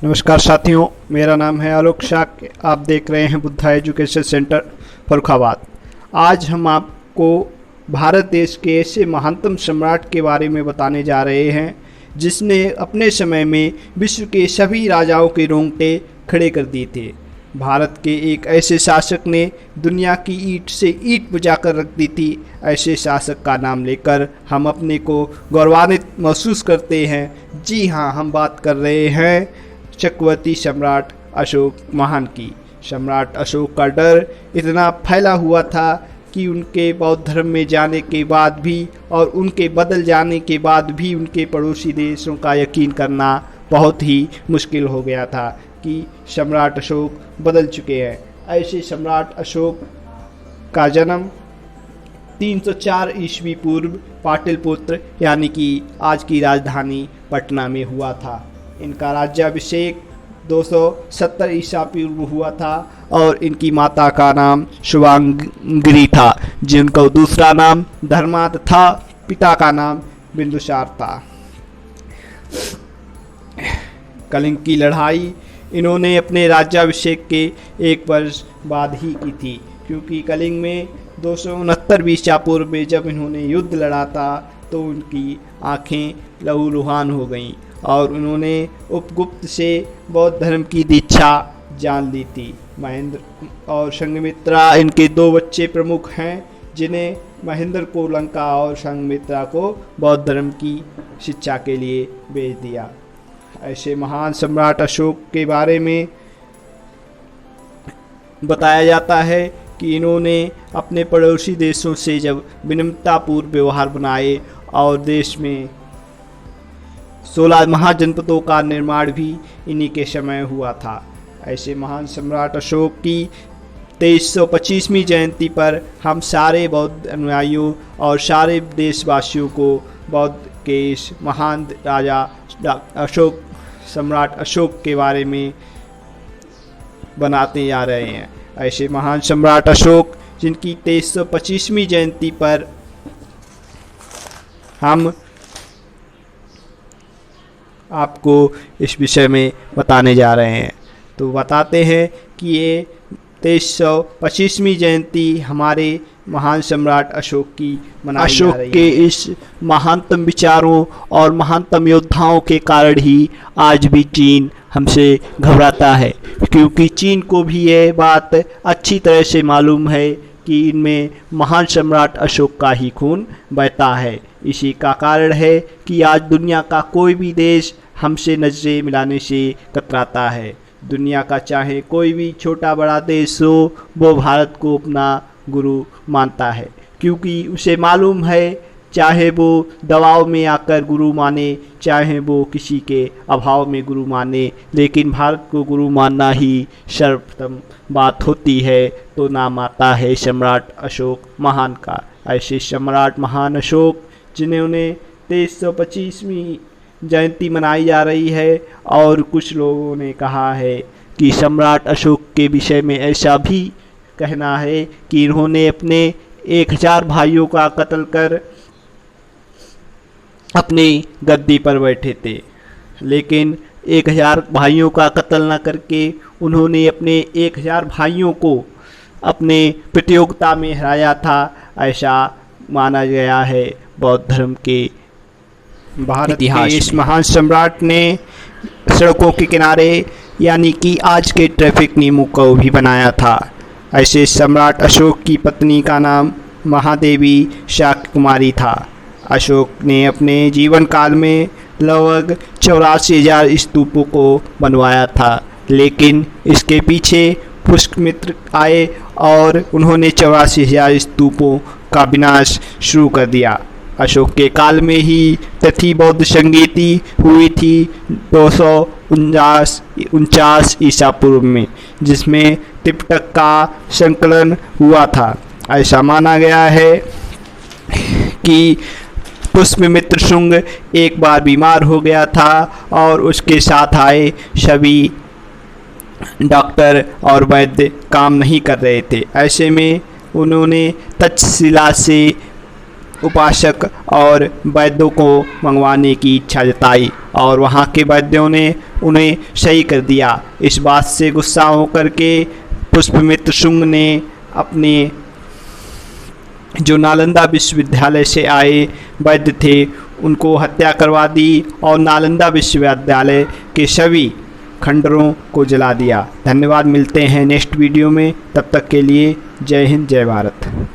नमस्कार साथियों, मेरा नाम है आलोक शाह। आप देख रहे हैं बुद्धा एजुकेशन सेंटर फर्रुखाबाद। आज हम आपको भारत देश के ऐसे महानतम सम्राट के बारे में बताने जा रहे हैं जिसने अपने समय में विश्व के सभी राजाओं के रोंगटे खड़े कर दिए थे। भारत के एक ऐसे शासक ने दुनिया की ईंट से ईंट बुझाकर रख दी थी। ऐसे शासक का नाम लेकर हम अपने को गौरवान्वित महसूस करते हैं। जी हाँ, हम बात कर रहे हैं चक्रवर्ती सम्राट अशोक महान की। सम्राट अशोक का डर इतना फैला हुआ था कि उनके बौद्ध धर्म में जाने के बाद भी और उनके बदल जाने के बाद भी उनके पड़ोसी देशों का यकीन करना बहुत ही मुश्किल हो गया था कि सम्राट अशोक बदल चुके हैं। ऐसे सम्राट अशोक का जन्म 304 ईस्वी पूर्व पाटलिपुत्र यानी कि आज की राजधानी पटना में हुआ था। इनका राज्याभिषेक 270 ईसा पूर्व हुआ था और इनकी माता का नाम शुभांगिरी था, जिनका दूसरा नाम धर्मा था। पिता का नाम बिंदुसार था। कलिंग की लड़ाई इन्होंने अपने राज्याभिषेक के एक वर्ष बाद ही की थी, क्योंकि कलिंग में 269 ईसा पूर्व में जब इन्होंने युद्ध लड़ा था तो उनकी आंखें लहूलुहान हो गईं और उन्होंने उपगुप्त से बौद्ध धर्म की दीक्षा जान ली थी। महेंद्र और संघमित्रा इनके दो बच्चे प्रमुख हैं, जिन्हें महेंद्र को लंका और संघमित्रा को बौद्ध धर्म की शिक्षा के लिए भेज दिया। ऐसे महान सम्राट अशोक के बारे में बताया जाता है कि इन्होंने अपने पड़ोसी देशों से जब विनम्रतापूर्ण व्यवहार बनाए और देश में 16 महाजनपदों का निर्माण भी इन्हीं के समय हुआ था। ऐसे महान सम्राट अशोक की 2325वीं जयंती पर हम सारे बौद्ध अनुयायियों और सारे देशवासियों को बौद्ध के इस महान राजा अशोक सम्राट अशोक के बारे में बनाते जा रहे हैं। ऐसे महान सम्राट अशोक जिनकी 2325वीं जयंती पर हम आपको इस विषय में बताने जा रहे हैं। तो बताते हैं कि ये 2325वीं जयंती हमारे महान सम्राट अशोक की मनाई जा रही है। अशोक के इस महानतम विचारों और महानतम योद्धाओं के कारण ही आज भी चीन हमसे घबराता है, क्योंकि चीन को भी यह बात अच्छी तरह से मालूम है कि इनमें महान सम्राट अशोक का ही खून बहता है। इसी का कारण है कि आज दुनिया का कोई भी देश हमसे नजरें मिलाने से कतराता है। दुनिया का चाहे कोई भी छोटा बड़ा देश हो, वो भारत को अपना गुरु मानता है, क्योंकि उसे मालूम है चाहे वो दबाव में आकर गुरु माने, चाहे वो किसी के अभाव में गुरु माने, लेकिन भारत को गुरु मानना ही सर्वप्रथम बात होती है। तो नाम आता है सम्राट अशोक महान का। ऐसे सम्राट महान अशोक जिन्होंने 2325वीं जयंती मनाई जा रही है, और कुछ लोगों ने कहा है कि सम्राट अशोक के विषय में ऐसा भी कहना है कि इन्होंने अपने 1000 भाइयों का कत्ल कर अपनी गद्दी पर बैठे थे, लेकिन 1000 भाइयों का कत्ल न करके उन्होंने अपने 1000 भाइयों को अपने प्रतियोगिता में हराया था, ऐसा माना गया है बौद्ध धर्म के भारत के इस महान सम्राट ने सड़कों के किनारे यानी कि आज के ट्रैफिक नियमों को भी बनाया था। ऐसे सम्राट अशोक की पत्नी का नाम महादेवी शाक्य कुमारी था। अशोक ने अपने जीवन काल में लगभग 84,000 स्तूपों को बनवाया था, लेकिन इसके पीछे पुष्यमित्र आए और उन्होंने 84,000 स्तूपों का विनाश शुरू कर दिया। अशोक के काल में ही तिथि बौद्ध संगीति हुई थी 249 ईसा पूर्व में, जिसमें त्रिपिटक का संकलन हुआ था। ऐसा माना गया है कि पुष्यमित्र शुंग एक बार बीमार हो गया था और उसके साथ आए सभी डॉक्टर और वैद्य काम नहीं कर रहे थे। ऐसे में उन्होंने तक्षशिला से उपासक और वैद्यों को मंगवाने की इच्छा जताई और वहाँ के वैद्यों ने उन्हें सही कर दिया। इस बात से गुस्सा होकर के पुष्पमित्र शुंग ने अपने जो नालंदा विश्वविद्यालय से आए वैद्य थे उनको हत्या करवा दी और नालंदा विश्वविद्यालय के सभी खंडरों को जला दिया। धन्यवाद, मिलते हैं नेक्स्ट वीडियो में, तब तक के लिए जय हिंद, जय भारत।